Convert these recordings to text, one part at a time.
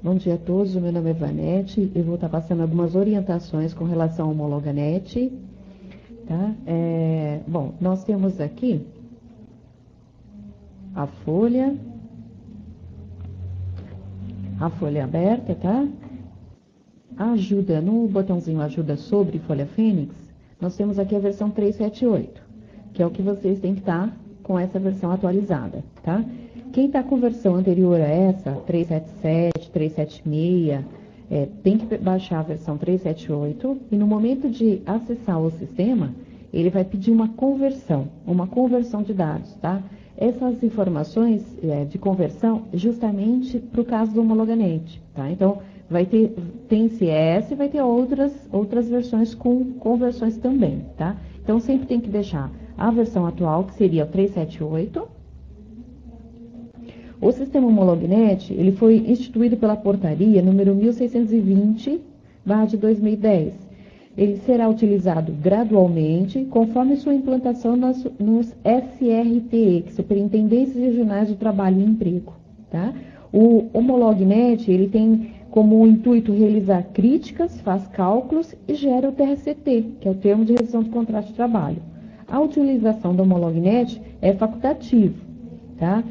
Bom dia a todos, o meu nome é Vanete, eu vou estar passando algumas orientações com relação ao Homologanet, tá? Bom, nós temos aqui a folha aberta, tá? Ajuda, no botãozinho ajuda sobre Folha Fênix, nós temos aqui a versão 378, que é o que vocês têm que estar com essa versão atualizada, tá? Quem está com versão anterior a essa, 377, 376, tem que baixar a versão 378 e no momento de acessar o sistema, ele vai pedir uma conversão de dados, tá? Essas informações de conversão justamente para o caso do Homologanet, tá? Então, tem CS e vai ter outras versões com conversões também, tá? Então, sempre tem que deixar a versão atual, que seria o 378. O sistema Homologanet, ele foi instituído pela portaria número 1620/2010. Ele será utilizado gradualmente, conforme sua implantação nos SRTE, que Superintendências Regionais do Trabalho e Emprego, tá? O Homologanet, ele tem como intuito realizar críticas, faz cálculos e gera o TRCT, que é o termo de rescisão de contrato de trabalho. A utilização do Homologanet é facultativo, tá?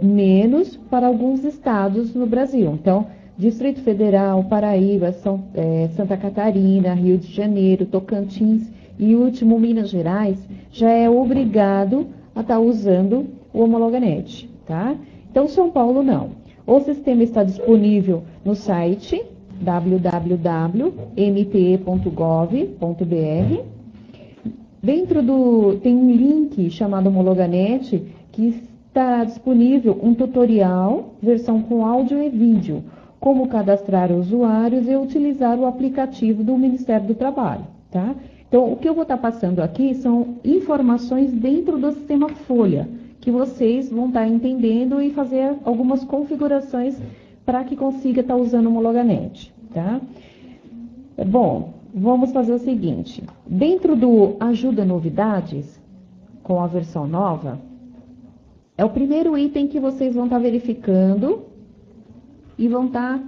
Menos para alguns estados no Brasil. Então, Distrito Federal, Paraíba, Santa Catarina, Rio de Janeiro, Tocantins e último Minas Gerais, já é obrigado a estar usando o Homologanet, tá? Então, São Paulo não. O sistema está disponível no site www.mpe.gov.br. Tem um link chamado Homologanet que está disponível um tutorial, versão com áudio e vídeo, como cadastrar usuários e utilizar o aplicativo do Ministério do Trabalho, tá? Então, o que eu vou estar passando aqui são informações dentro do sistema Folha, que vocês vão estar entendendo e fazer algumas configurações para que consiga estar usando o Homologanet, tá? Bom, vamos fazer o seguinte, dentro do Ajuda Novidades, com a versão nova, é o primeiro item que vocês vão estar verificando e vão estar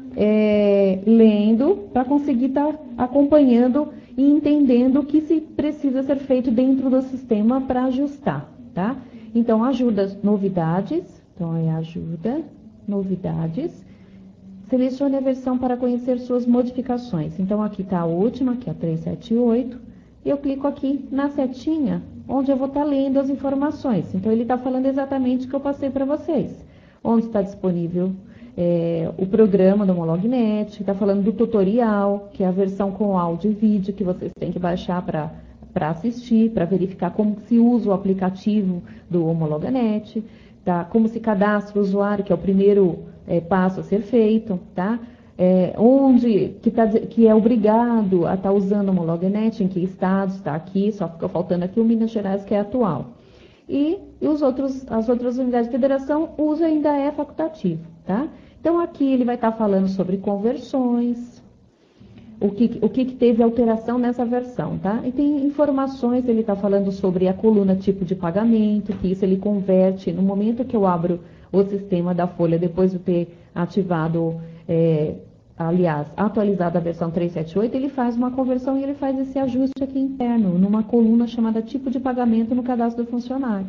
lendo para conseguir estar acompanhando e entendendo o que se precisa ser feito dentro do sistema para ajustar, tá? Então, ajuda novidades, ajuda novidades, selecione a versão para conhecer suas modificações. Então, aqui está a última, que é a 378, eu clico aqui na setinha, onde eu vou estar lendo as informações. Então, ele está falando exatamente o que eu passei para vocês. Onde está disponível o programa do Homologanet, está falando do tutorial, que é a versão com áudio e vídeo, que vocês têm que baixar para assistir, para verificar como se usa o aplicativo do Homologanet, tá? Como se cadastra o usuário, que é o primeiro passo a ser feito, tá? Que é obrigado a estar usando o Homologanet, em que estados está aqui, só fica faltando aqui o Minas Gerais, que é atual. E as outras unidades de federação, o uso ainda é facultativo, tá? Então, aqui ele vai estar falando sobre conversões, o que teve alteração nessa versão, tá? E tem informações, ele está falando sobre a coluna tipo de pagamento, que isso ele converte no momento que eu abro o sistema da Folha, depois de ter ativado, atualizado a versão 378, ele faz uma conversão e ele faz esse ajuste aqui interno, numa coluna chamada tipo de pagamento no cadastro do funcionário,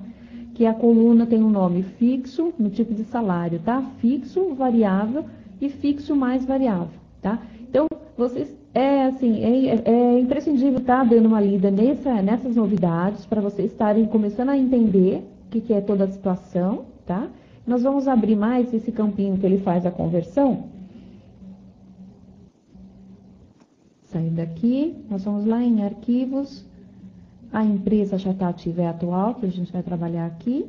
que a coluna tem um nome fixo no tipo de salário, tá? Fixo, variável e fixo mais variável, tá? Então, vocês, é imprescindível estar dando uma lida nessas novidades para vocês estarem começando a entender o que é toda a situação, tá? Nós vamos abrir mais esse campinho que ele faz a conversão. Saindo daqui, nós vamos lá em arquivos, a empresa já está ativa e atual, que a gente vai trabalhar aqui,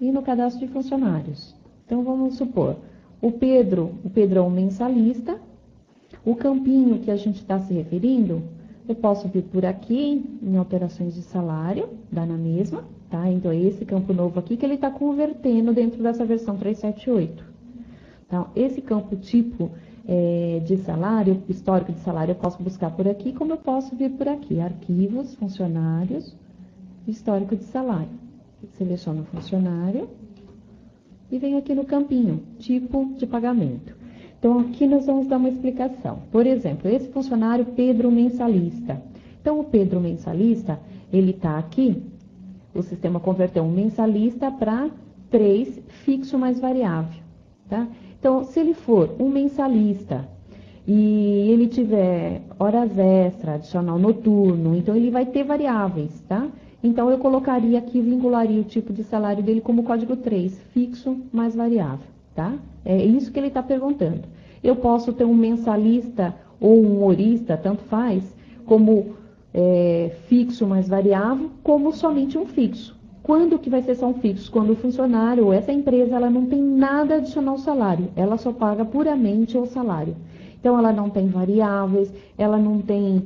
e no cadastro de funcionários. Então, vamos supor, o Pedro é um mensalista, o campinho que a gente está se referindo, eu posso vir por aqui, em alterações de salário, dá na mesma, tá? Então, é esse campo novo aqui que ele está convertendo dentro dessa versão 378. Então, esse campo tipo de salário, histórico de salário, eu posso buscar por aqui, como eu posso vir por aqui, arquivos, funcionários, histórico de salário. Seleciono o funcionário e venho aqui no campinho, tipo de pagamento. Então, aqui nós vamos dar uma explicação. Por exemplo, esse funcionário Pedro mensalista. Então, o Pedro mensalista, ele está aqui, o sistema converteu um mensalista para 3 fixo mais variável, tá? Então, se ele for um mensalista e ele tiver horas extra, adicional noturno, então ele vai ter variáveis, tá? Então, eu colocaria aqui, vincularia o tipo de salário dele como código 3, fixo mais variável, tá? É isso que ele está perguntando. Eu posso ter um mensalista ou um horista, tanto faz, como fixo mais variável, como somente um fixo. Quando que vai ser só um fixo? Quando o funcionário ou essa empresa, ela não tem nada adicional ao salário, ela só paga puramente o salário. Então, ela não tem variáveis, ela não tem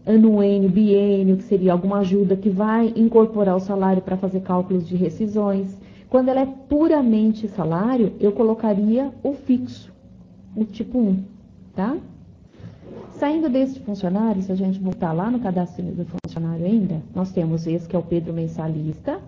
anuênio, biênio, que seria alguma ajuda que vai incorporar o salário para fazer cálculos de rescisões. Quando ela é puramente salário, eu colocaria o fixo, o tipo 1, tá? Saindo desse funcionário, se a gente voltar lá no cadastro do funcionário ainda, nós temos esse que é o Pedro mensalista,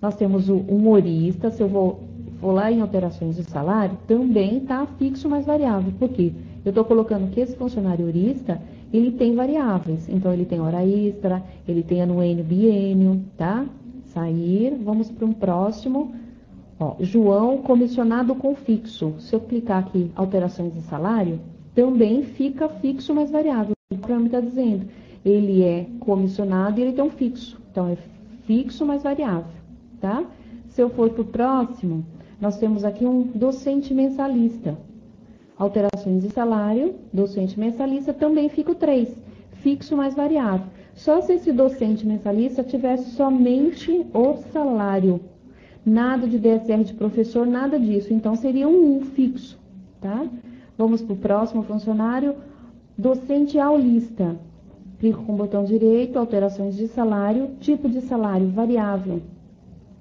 nós temos o humorista, se eu vou lá em alterações de salário, também está fixo mais variável. Por quê? Eu estou colocando que esse funcionário horista, ele tem variáveis. Então, ele tem hora extra, ele tem anuênio, biênio, tá? Sair, vamos para um próximo. Ó, João, comissionado com fixo. Se eu clicar aqui, alterações de salário, também fica fixo mais variável. O programa está dizendo, ele é comissionado e ele tem um fixo. Então, é fixo mais variável, tá? Se eu for para o próximo, nós temos aqui um docente mensalista. Alterações de salário, docente mensalista, também fica o 3, fixo mais variável. Só se esse docente mensalista tivesse somente o salário. Nada de DSR de professor, nada disso. Então, seria um fixo, tá? Vamos para o próximo funcionário, docente aulista. Clico com o botão direito, alterações de salário, tipo de salário, variável.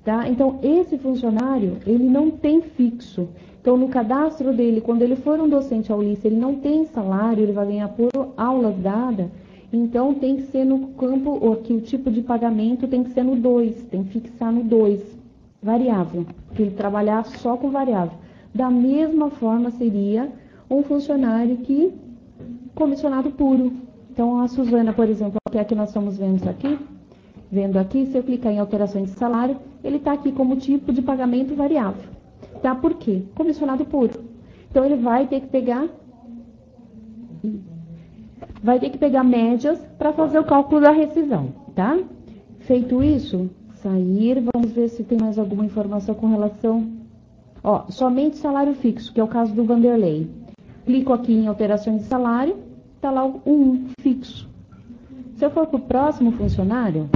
Tá? Então, esse funcionário, ele não tem fixo. Então, no cadastro dele, quando ele for um docente aulista, ele não tem salário, ele vai ganhar por aulas dadas. Então, tem que ser no campo, aqui o tipo de pagamento tem que ser no 2, tem que fixar no 2, variável, porque ele trabalhar só com variável. Da mesma forma, seria um funcionário que, comissionado puro. Então, a Suzana, por exemplo, que é a que nós estamos vendo aqui, se eu clicar em alterações de salário, ele está aqui como tipo de pagamento variável. Tá? Por quê? Comissionado puro. Então, ele vai ter que pegar médias para fazer o cálculo da rescisão, tá? Feito isso, sair, vamos ver se tem mais alguma informação com relação... Ó, somente salário fixo, que é o caso do Vanderlei. Clico aqui em alterações de salário, está lá um fixo. Se eu for para o próximo funcionário,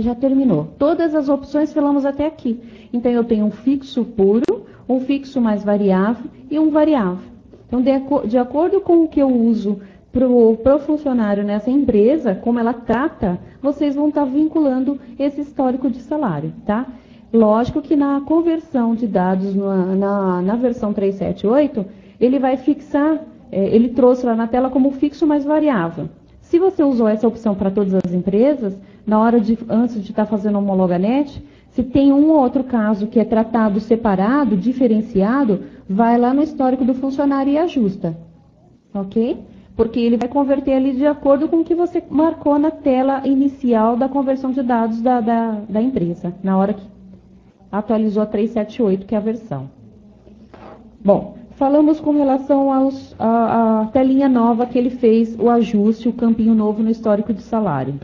já terminou. Todas as opções falamos até aqui. Então, eu tenho um fixo puro, um fixo mais variável e um variável. Então, de acordo com o que eu uso para o funcionário nessa empresa, como ela trata, vocês vão estar vinculando esse histórico de salário, tá? Lógico que na conversão de dados na versão 378, ele vai fixar, ele trouxe lá na tela como fixo mais variável. Se você usou essa opção para todas as empresas, antes de estar fazendo a homologanet, se tem um ou outro caso que é tratado separado, diferenciado, vai lá no histórico do funcionário e ajusta, ok? Porque ele vai converter ali de acordo com o que você marcou na tela inicial da conversão de dados da empresa, na hora que atualizou a 378, que é a versão. Bom, falamos com relação à telinha nova que ele fez, o ajuste, o campinho novo no histórico de salário.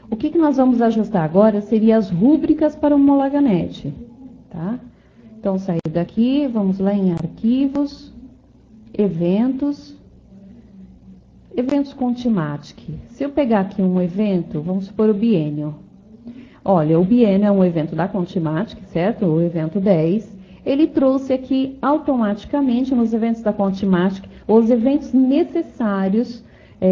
O que nós vamos ajustar agora seria as rúbricas para o homologanet, tá? Então, sair daqui, vamos lá em arquivos, eventos com Timatic. Se eu pegar aqui um evento, vamos supor o biênio. Olha, o biênio é um evento da Contimatic, certo? O evento 10. Ele trouxe aqui automaticamente nos eventos da Contimatic os eventos necessários,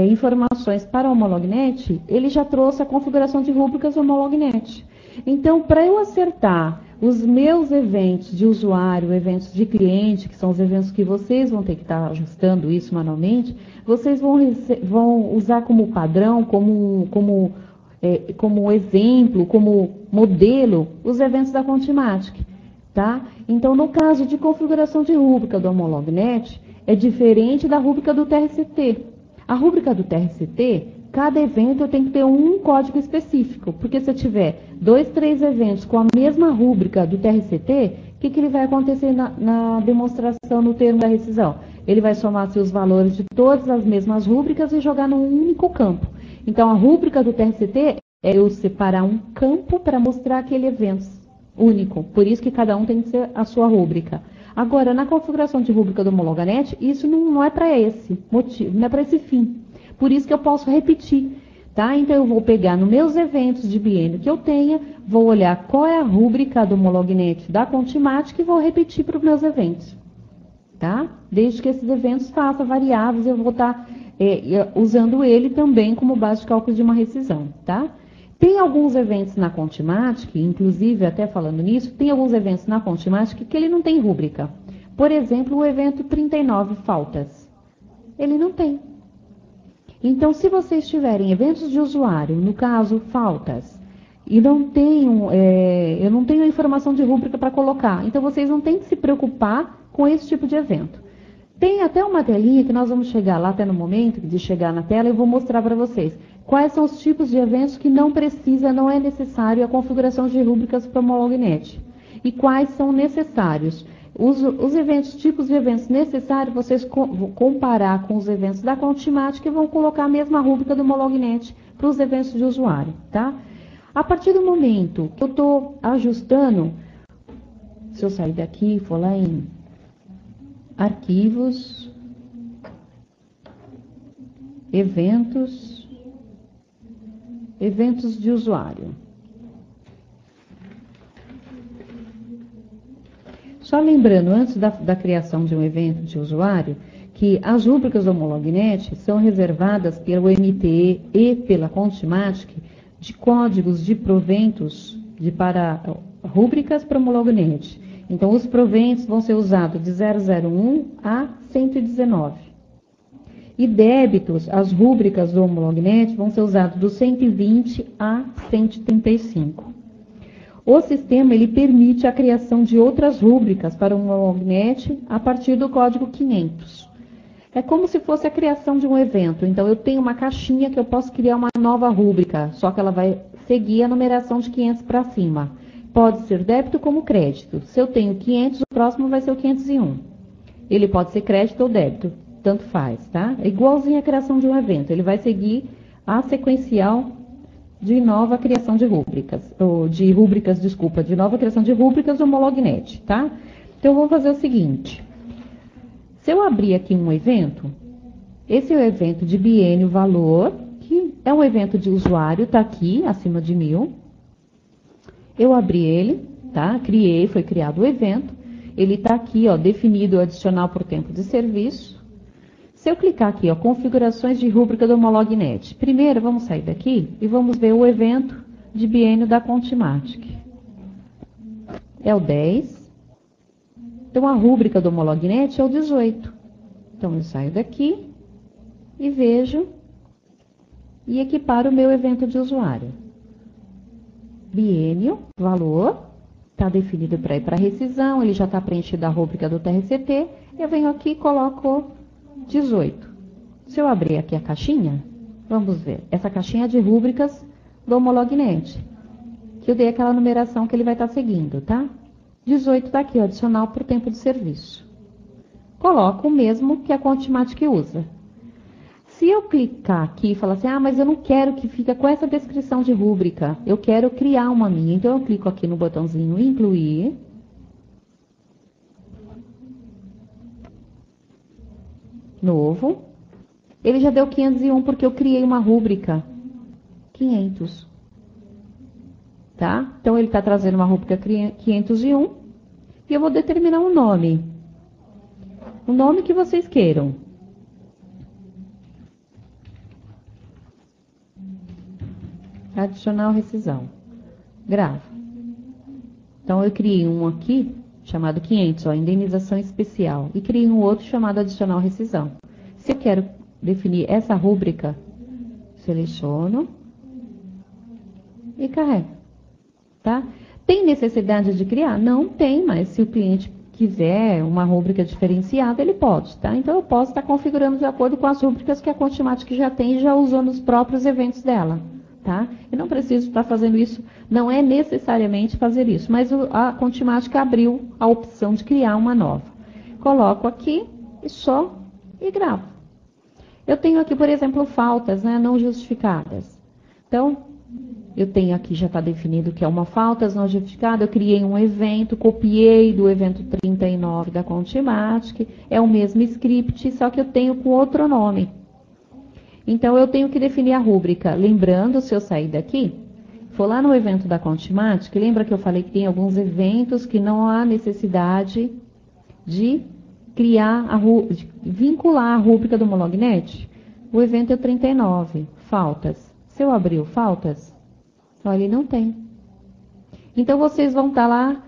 informações para o homolognet, ele já trouxe a configuração de rúbricas do homolognet. Então, para eu acertar os meus eventos de usuário, eventos de cliente, que são os eventos que vocês vão ter que estar ajustando isso manualmente, vocês vão usar como padrão, como exemplo, como modelo, os eventos da Contimatic. tá? Então, no caso de configuração de rúbrica do Homolognet, é diferente da rúbrica do TRCT. A rúbrica do TRCT, cada evento tem que ter um código específico, porque se eu tiver 2, 3 eventos com a mesma rúbrica do TRCT, o que ele vai acontecer na demonstração no termo da rescisão? Ele vai somar os valores de todas as mesmas rúbricas e jogar num único campo. Então, a rúbrica do TRCT é eu separar um campo para mostrar aquele evento único. Por isso que cada um tem que ser a sua rúbrica. Agora, na configuração de rúbrica do Homolognet, isso não é para esse motivo, não é para esse fim. Por isso que eu posso repetir, tá? Então, eu vou pegar nos meus eventos de biênio que eu tenha, vou olhar qual é a rúbrica do Homolognet da Contimatic e vou repetir para os meus eventos, tá? Desde que esses eventos façam variáveis, eu vou estar usando ele também como base de cálculo de uma rescisão, tá? Tem alguns eventos na Contimatic, inclusive, até falando nisso, tem alguns eventos na Contimatic que ele não tem rúbrica. Por exemplo, o evento 39 faltas. Ele não tem. Então, se vocês tiverem eventos de usuário, no caso, faltas, e não tenham, eu não tenho informação de rúbrica para colocar, então vocês não têm que se preocupar com esse tipo de evento. Tem até uma telinha que nós vamos chegar lá até no momento de chegar na tela, eu vou mostrar para vocês quais são os tipos de eventos que não precisa, não é necessário a configuração de rúbricas para o Homolognet. E quais são necessários. Os eventos, tipos de eventos necessários, vocês vão comparar com os eventos da Contimatic e vão colocar a mesma rúbrica do Homolognet para os eventos de usuário, tá? A partir do momento que eu estou ajustando, se eu sair daqui e for lá em arquivos, eventos de usuário. Só lembrando, antes da criação de um evento de usuário, que as rúbricas do Homolognet são reservadas pelo MTE e pela Contimatic de códigos de proventos para rúbricas para o Homolognet. Então, os proventos vão ser usados de 001 a 119. E débitos, as rúbricas do Homolognet vão ser usadas do 120 a 135. O sistema ele permite a criação de outras rúbricas para o Homolognet a partir do código 500. É como se fosse a criação de um evento. Então, eu tenho uma caixinha que eu posso criar uma nova rúbrica, só que ela vai seguir a numeração de 500 para cima. Pode ser débito como crédito. Se eu tenho 500, o próximo vai ser o 501. Ele pode ser crédito ou débito, tanto faz, tá? É igualzinho à criação de um evento. Ele vai seguir a sequencial de nova criação de rúbricas, de nova criação de rúbricas do Homolognet, tá? Então, vamos fazer o seguinte. Se eu abrir aqui um evento, esse é o evento de biênio valor, que é um evento de usuário, tá aqui, acima de 1000. Eu abri ele, tá? Criei, foi criado o evento. Ele está aqui, ó, definido adicional por tempo de serviço. Se eu clicar aqui, ó, configurações de rúbrica do Homolognet. Primeiro, vamos sair daqui e vamos ver o evento de biênio da Contimatic. É o 10. Então, a rúbrica do Homolognet é o 18. Então, eu saio daqui e vejo e equiparo o meu evento de usuário. Biênio, valor, está definido para ir para rescisão, ele já está preenchido a rúbrica do TRCT, eu venho aqui e coloco 18. Se eu abrir aqui a caixinha, vamos ver, essa caixinha é de rúbricas do Homolognet, que eu dei aquela numeração que ele vai estar seguindo, tá? 18 está aqui, ó, adicional por tempo de serviço. Coloco o mesmo que a Contimatic usa. Se eu clicar aqui e falar assim, mas eu não quero que fique com essa descrição de rúbrica, eu quero criar uma minha. Então, eu clico aqui no botãozinho incluir. Novo. Ele já deu 501 porque eu criei uma rúbrica 500. Tá? Então, ele está trazendo uma rúbrica 501 e eu vou determinar um nome. O nome que vocês queiram. Adicional rescisão. Grava. Então, eu criei um aqui, chamado 500, ó, indenização especial. E criei um outro chamado adicional rescisão. Se eu quero definir essa rúbrica, seleciono e carrego. Tá? Tem necessidade de criar? Não tem, mas se o cliente quiser uma rúbrica diferenciada, ele pode, tá? Então, eu posso estar configurando de acordo com as rúbricas que a Contimatic já tem e já usou nos próprios eventos dela, tá? Eu não preciso estar fazendo isso, não é necessariamente fazer isso, mas a Contimatic abriu a opção de criar uma nova. Coloco aqui e gravo. Eu tenho aqui, por exemplo, faltas, né, não justificadas. Então, eu tenho aqui, já está definido que é uma falta não justificada. Eu criei um evento, copiei do evento 39 da Contimatic. É o mesmo script, só que eu tenho com outro nome. Então, eu tenho que definir a rúbrica. Lembrando, se eu sair daqui, for lá no evento da Contimatic, lembra que eu falei que tem alguns eventos que não há necessidade de criar, de vincular a rúbrica do Molognet? O evento é 39, faltas. Se eu abrir o faltas, olha, ele não tem. Então, vocês vão estar lá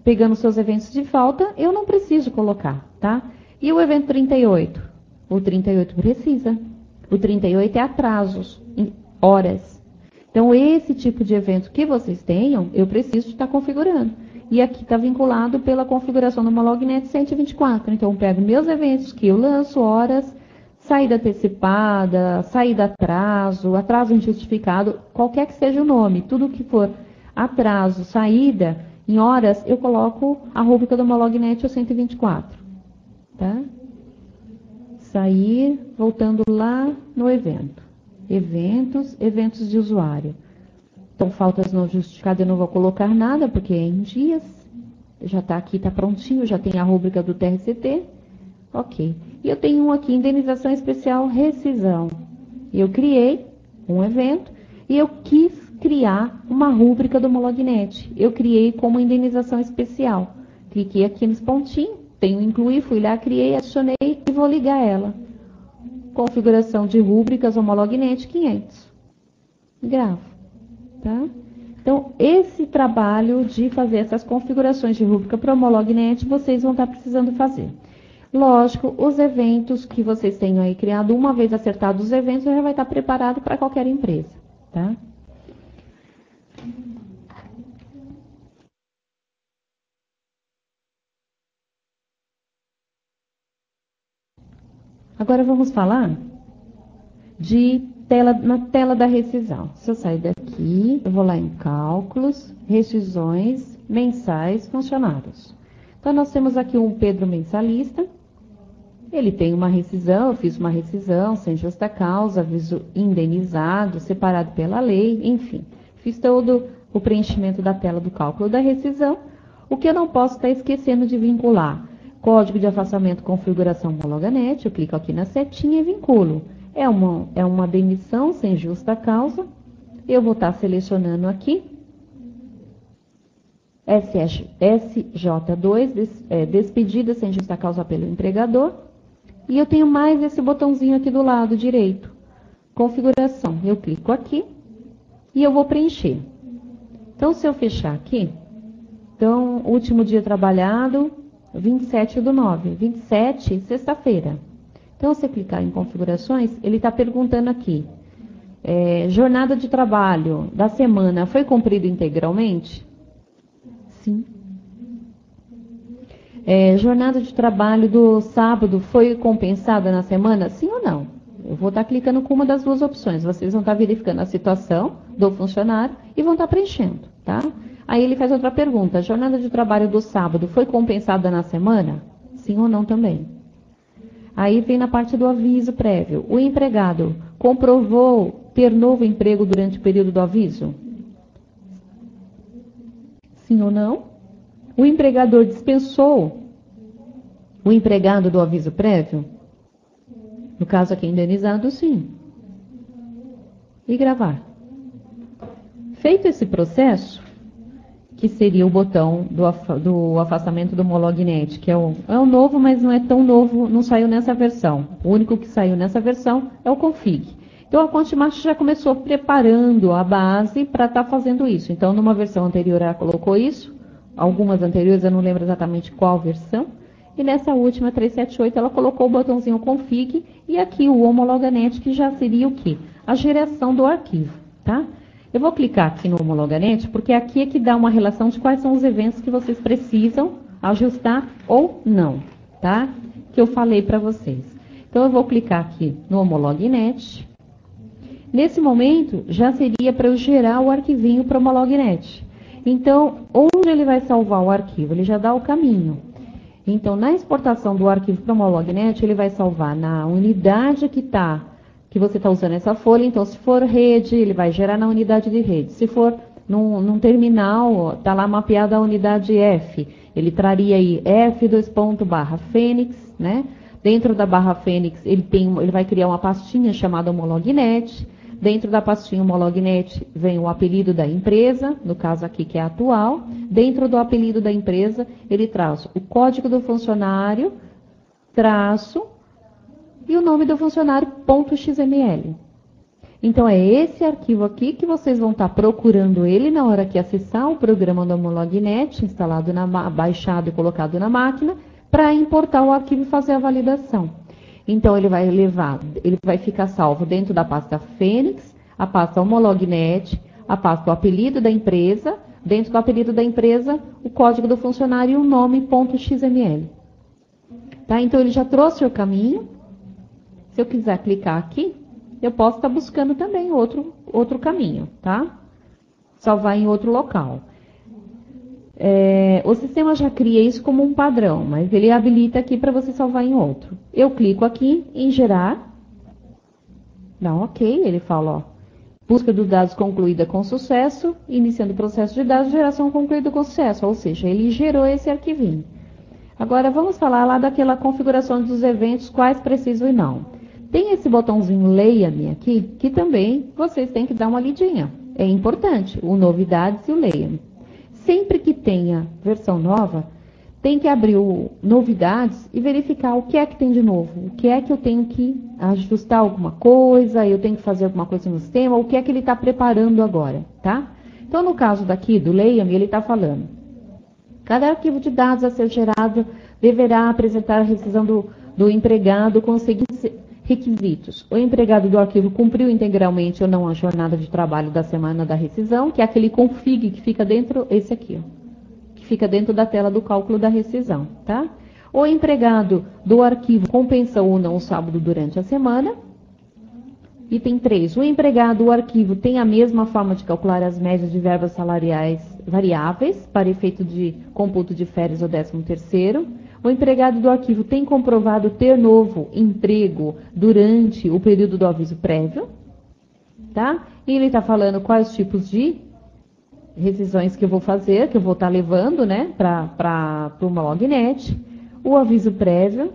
pegando seus eventos de falta, eu não preciso colocar, tá? E o evento 38? O 38 precisa. O 38 é atrasos, em horas. Então, esse tipo de evento que vocês tenham, eu preciso estar configurando. E aqui está vinculado pela configuração do Molognet 124. Então, eu pego meus eventos que eu lanço, horas, saída antecipada, saída atraso injustificado, qualquer que seja o nome, tudo que for atraso, saída, em horas, eu coloco a rúbrica do Molognet 124. Tá? Sair, voltando lá no evento. Eventos de usuário. Então, faltas não justificadas, eu não vou colocar nada, porque é em dias. Já está aqui, está prontinho, já tem a rúbrica do TRCT. Ok. E eu tenho um aqui, indenização especial, rescisão. Eu criei um evento e eu quis criar uma rúbrica do Molognet. Eu criei como indenização especial. Cliquei aqui nos pontinhos, tenho incluir, fui lá, criei, adicionei e vou ligar ela. Configuração de rúbricas Molognet 500. Gravo. Tá? Então, esse trabalho de fazer essas configurações de rúbrica para o Molognet, vocês vão estar precisando fazer. Lógico, os eventos que vocês tenham aí criado, uma vez acertados os eventos, já vai estar preparado para qualquer empresa. Tá? Agora vamos falar na tela da rescisão. Se eu sair daqui, eu vou lá em cálculos, rescisões, mensais, funcionários. Então, nós temos aqui um Pedro mensalista. Ele tem uma rescisão, eu fiz uma rescisão sem justa causa, aviso indenizado, separado pela lei, enfim. Fiz todo o preenchimento da tela do cálculo da rescisão. O que eu não posso estar esquecendo de vincular? Código de afastamento, configuração Molognet, eu clico aqui na setinha e vinculo. É uma demissão sem justa causa. Eu vou estar selecionando aqui SJ2, despedida sem justa causa pelo empregador. E eu tenho mais esse botãozinho aqui do lado direito, configuração. Eu clico aqui e eu vou preencher. Então, se eu fechar aqui, então, último dia trabalhado, 27/9, 27, sexta-feira. Então, se clicar em configurações, ele está perguntando aqui, jornada de trabalho da semana foi cumprida integralmente? Sim. Jornada de trabalho do sábado foi compensada na semana? Sim ou não? Eu vou estar clicando com uma das duas opções. Vocês vão estar verificando a situação do funcionário e vão estar preenchendo, tá? Aí ele faz outra pergunta. Jornada de trabalho do sábado foi compensada na semana? Sim ou não também? Aí vem na parte do aviso prévio. O empregado comprovou ter novo emprego durante o período do aviso? Sim ou não? O empregador dispensou o empregado do aviso prévio? No caso aqui, indenizado, sim. E gravar. Feito esse processo, que seria o botão do afastamento do Molognet, que é o novo, mas não é tão novo, não saiu nessa versão. O único que saiu nessa versão é o config. Então, a Contimatic já começou preparando a base para estar fazendo isso. Então, numa versão anterior, ela colocou isso. Algumas anteriores, eu não lembro exatamente qual versão. E nessa última, 378, ela colocou o botãozinho config e aqui o Homologanet, que já seria o quê? A geração do arquivo, tá? Eu vou clicar aqui no Homologanet, porque aqui é que dá uma relação de quais são os eventos que vocês precisam ajustar ou não, tá? Que eu falei para vocês. Então, eu vou clicar aqui no Homologanet. Nesse momento, já seria para eu gerar o arquivinho para o Homologanet. Então, onde ele vai salvar o arquivo? Ele já dá o caminho. Então, na exportação do arquivo para o Homologanet, ele vai salvar na unidade que você está usando essa folha. Então, se for rede, ele vai gerar na unidade de rede. Se for num terminal, está lá mapeada a unidade F. Ele traria aí F2./Fênix, né? Dentro da barra Fênix, ele vai criar uma pastinha chamada Homologanet. Dentro da pastinha Homologanet vem o apelido da empresa, no caso aqui que é atual. Dentro do apelido da empresa, ele traz o código do funcionário, traço, e o nome do funcionário, .xml. Então, é esse arquivo aqui que vocês vão estar procurando ele na hora que acessar o programa do Homologanet, instalado, baixado e colocado na máquina, para importar o arquivo e fazer a validação. Então, ele vai ficar salvo dentro da pasta Fênix, a pasta Homologanet, a pasta o apelido da empresa, dentro do apelido da empresa, o código do funcionário e o nome .xml. Tá? Então, ele já trouxe o caminho. Se eu quiser clicar aqui, eu posso estar buscando também outro caminho, tá? Salvar em outro local. O sistema já cria isso como um padrão, mas ele habilita aqui para você salvar em outro. Eu clico aqui em gerar. Dá um ok, ele fala, ó, busca dos dados concluída com sucesso, iniciando o processo de dados, geração concluída com sucesso, ou seja, ele gerou esse arquivinho. Agora vamos falar lá daquela configuração dos eventos, quais precisam e não. Tem esse botãozinho Leia-me aqui, que também vocês têm que dar uma lidinha. É importante, o Novidades e o Leia-me. Sempre que tenha versão nova, tem que abrir o Novidades e verificar o que é que tem de novo. O que é que eu tenho que ajustar alguma coisa, eu tenho que fazer alguma coisa no sistema, o que é que ele está preparando agora, tá? Então, no caso daqui do Leia-me, ele está falando. Cada arquivo de dados a ser gerado deverá apresentar a rescisão do empregado com os seguintes requisitos. O empregado do arquivo cumpriu integralmente ou não a jornada de trabalho da semana da rescisão, que é aquele config que fica dentro, esse aqui, ó, que fica dentro da tela do cálculo da rescisão, tá? O empregado do arquivo compensou ou não o sábado durante a semana. Item 3. O empregado do arquivo tem a mesma forma de calcular as médias de verbas salariais variáveis para efeito de computo de férias ou 13º. O empregado do arquivo tem comprovado ter novo emprego durante o período do aviso prévio, tá? E ele está falando quais tipos de rescisões que eu vou fazer, que eu vou estar levando, né, para o Homologanet. O aviso prévio,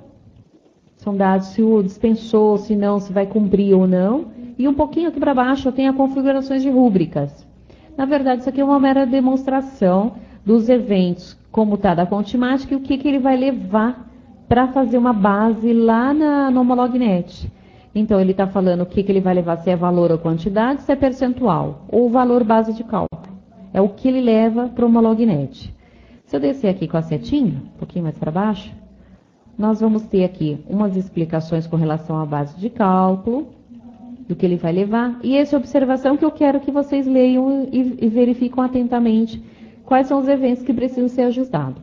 são dados se o dispensou, se não, se vai cumprir ou não. E um pouquinho aqui para baixo eu tenho as configurações de rúbricas. Na verdade, isso aqui é uma mera demonstração dos eventos, como está da Contimatic, e o que ele vai levar para fazer uma base lá no Homologanet. Então, ele está falando o que ele vai levar, se é valor ou quantidade, se é percentual, ou valor base de cálculo. É o que ele leva para o Homologanet. Se eu descer aqui com a setinha, um pouquinho mais para baixo, nós vamos ter aqui umas explicações com relação à base de cálculo, do que ele vai levar, e essa observação que eu quero que vocês leiam e verifiquem atentamente quais são os eventos que precisam ser ajustados.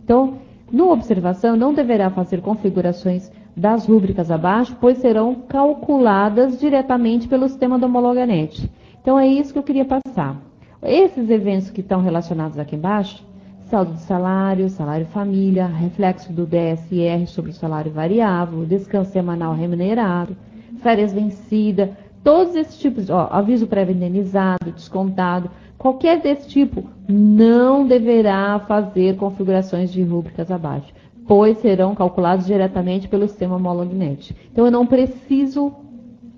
Então, no observação, não deverá fazer configurações das rúbricas abaixo, pois serão calculadas diretamente pelo sistema do Homologanet. Então, é isso que eu queria passar. Esses eventos que estão relacionados aqui embaixo, saldo de salário, salário família, reflexo do DSR sobre o salário variável, descanso semanal remunerado, férias vencidas, todos esses tipos, ó, aviso prévio indenizado, descontado, qualquer desse tipo não deverá fazer configurações de rúbricas abaixo, pois serão calculados diretamente pelo sistema Homologanet. Então, eu não preciso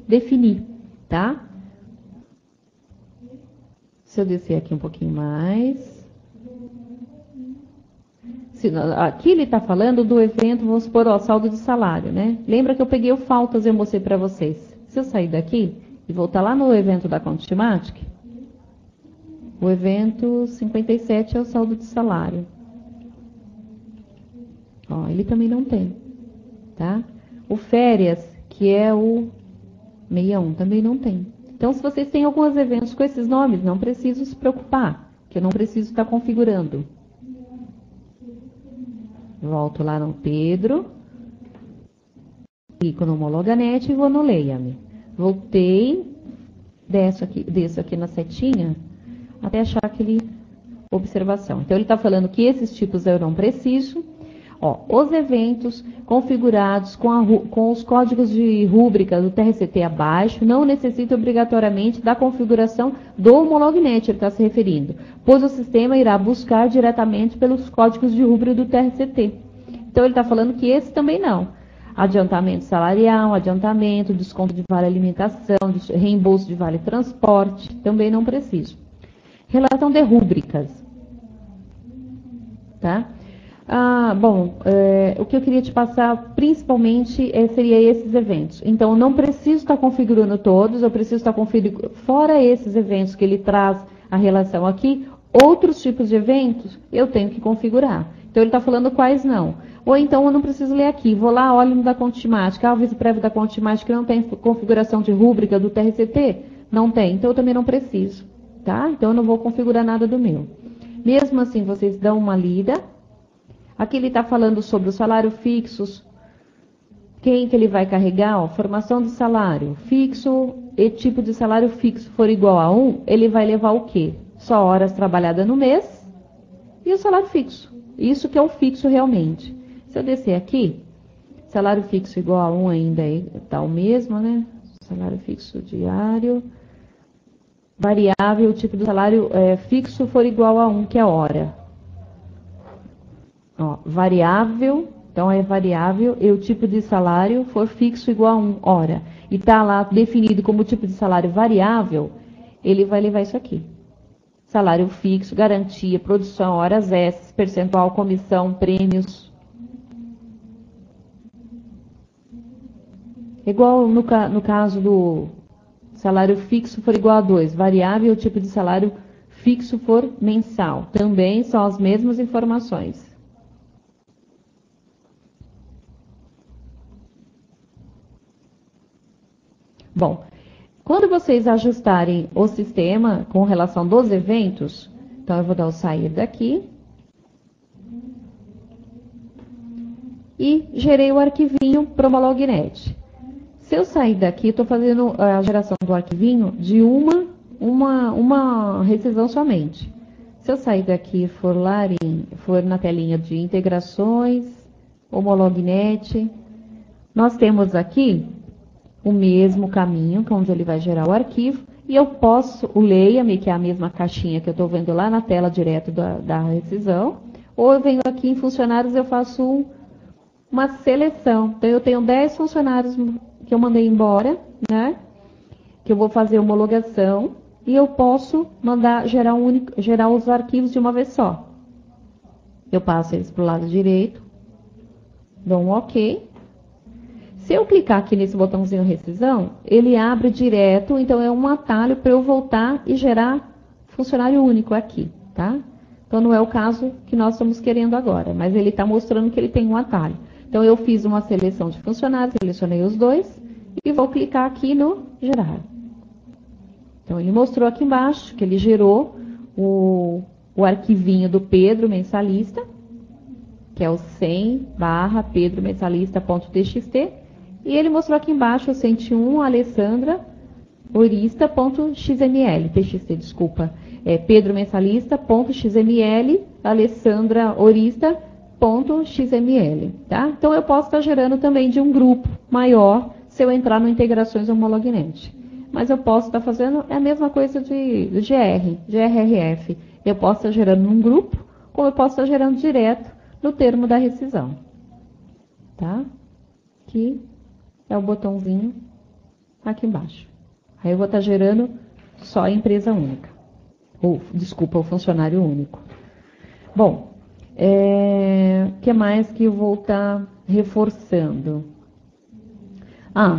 definir, tá? Se eu descer aqui um pouquinho mais. Aqui ele está falando do evento, vamos supor, ó, saldo de salário, né? Lembra que eu peguei o faltas e eu mostrei para vocês. Se eu sair daqui e voltar lá no evento da Contimatic, o evento 57 é o saldo de salário. Ó, ele também não tem, tá? O férias, que é o 61, também não tem. Então, se vocês têm alguns eventos com esses nomes, não preciso se preocupar, que eu não preciso estar configurando. Volto lá no Pedro, clico no Homologanet e vou no Leia-me. Voltei, desço aqui na setinha, até achar aquele observação. Então, ele está falando que esses tipos eu não preciso. Ó, os eventos configurados com os códigos de rúbrica do TRCT abaixo não necessitam obrigatoriamente da configuração do Homolognet, ele está se referindo, pois o sistema irá buscar diretamente pelos códigos de rúbrica do TRCT. Então, ele está falando que esse também não. Adiantamento salarial, adiantamento, desconto de vale alimentação, reembolso de vale transporte, também não preciso. Relação de rúbricas. Tá? O que eu queria te passar principalmente seria esses eventos. Então, eu não preciso estar configurando todos, eu preciso estar configurando, fora esses eventos que ele traz a relação aqui, outros tipos de eventos eu tenho que configurar. Então, ele está falando quais não. Ou então, eu não preciso ler aqui, vou lá, olho no da conta temática. O aviso prévio da conta temática não tem configuração de rúbrica do TRCT? Não tem, então eu também não preciso. Tá? Então, eu não vou configurar nada do meu. Mesmo assim, vocês dão uma lida. Aqui ele está falando sobre o salário fixo, quem que ele vai carregar, ó, formação de salário fixo e tipo de salário fixo for igual a 1, ele vai levar o quê? Só horas trabalhadas no mês e o salário fixo. Isso que é o fixo realmente. Se eu descer aqui, salário fixo igual a 1 ainda está o mesmo, né? Salário fixo diário. Variável, o tipo do salário fixo for igual a 1, que é hora. Ó, variável, então é variável, e o tipo de salário for fixo igual a 1, hora. E está lá definido como tipo de salário variável, ele vai levar isso aqui. Salário fixo, garantia, produção, horas extras, percentual, comissão, prêmios. Igual no caso do salário fixo for igual a 2, variável, o tipo de salário fixo for mensal. Também são as mesmas informações. Bom, quando vocês ajustarem o sistema com relação dos eventos, então eu vou dar o sair daqui. E gerei o arquivinho para o Homolognet. Se eu sair daqui, estou fazendo a geração do arquivinho de uma rescisão somente. Se eu sair daqui e for na telinha de integrações, Homolognet, nós temos aqui o mesmo caminho, que é onde ele vai gerar o arquivo, e eu posso, o Leia-me, que é a mesma caixinha que eu estou vendo lá na tela direto da rescisão, ou eu venho aqui em funcionários, eu faço uma seleção. Então, eu tenho 10 funcionários que eu mandei embora, né? Que eu vou fazer homologação, e eu posso mandar gerar os arquivos de uma vez só. Eu passo eles para o lado direito, dou um OK. Se eu clicar aqui nesse botãozinho rescisão, ele abre direto, então é um atalho para eu voltar e gerar funcionário único aqui, tá? Então não é o caso que nós estamos querendo agora, mas ele está mostrando que ele tem um atalho. Então eu fiz uma seleção de funcionários, selecionei os dois e vou clicar aqui no gerar. Então ele mostrou aqui embaixo que ele gerou o arquivinho do Pedro mensalista, que é o 100/Pedro mensalista.txt. E ele mostrou aqui embaixo o 101 Alessandra Orista.xml, TXT, desculpa. Pedro mensalista.xml, Alessandra Orista.xml, tá? Então eu posso estar gerando também de um grupo maior se eu entrar no Integrações Homolognet. Mas eu posso estar fazendo a mesma coisa do GRRF. Eu posso estar gerando num grupo, como eu posso estar gerando direto no termo da rescisão. Tá? Aqui é o botãozinho aqui embaixo. Aí eu vou estar gerando só a empresa única. O funcionário único. Bom, o que mais que eu vou estar reforçando?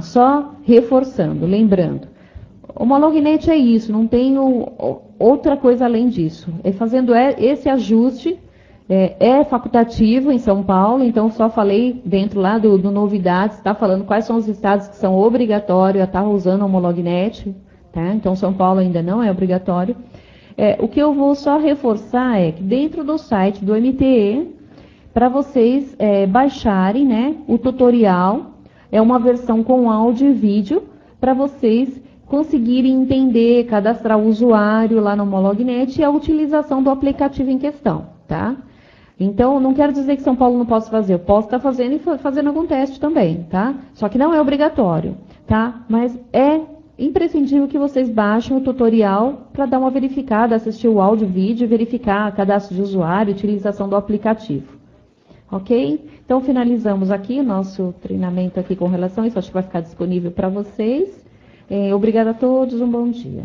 Só reforçando, lembrando. O Homolognet é isso, não tenho outra coisa além disso. Fazendo esse ajuste, é facultativo em São Paulo, então só falei dentro lá do Novidades, está falando quais são os estados que são obrigatórios a estar usando o Homolognet, tá? Então, São Paulo ainda não é obrigatório. O que eu vou só reforçar é que dentro do site do MTE, para vocês baixarem, né, o tutorial, é uma versão com áudio e vídeo, para vocês conseguirem entender, cadastrar o usuário lá no Homolognet e a utilização do aplicativo em questão, tá? Então, não quero dizer que São Paulo não possa fazer, eu posso estar fazendo e fazendo algum teste também, tá? Só que não é obrigatório, tá? Mas é imprescindível que vocês baixem o tutorial para dar uma verificada, assistir o áudio e vídeo, verificar cadastro de usuário, utilização do aplicativo. Ok? Então, finalizamos aqui o nosso treinamento aqui com relação a isso. Acho que vai ficar disponível para vocês. Obrigada a todos, um bom dia.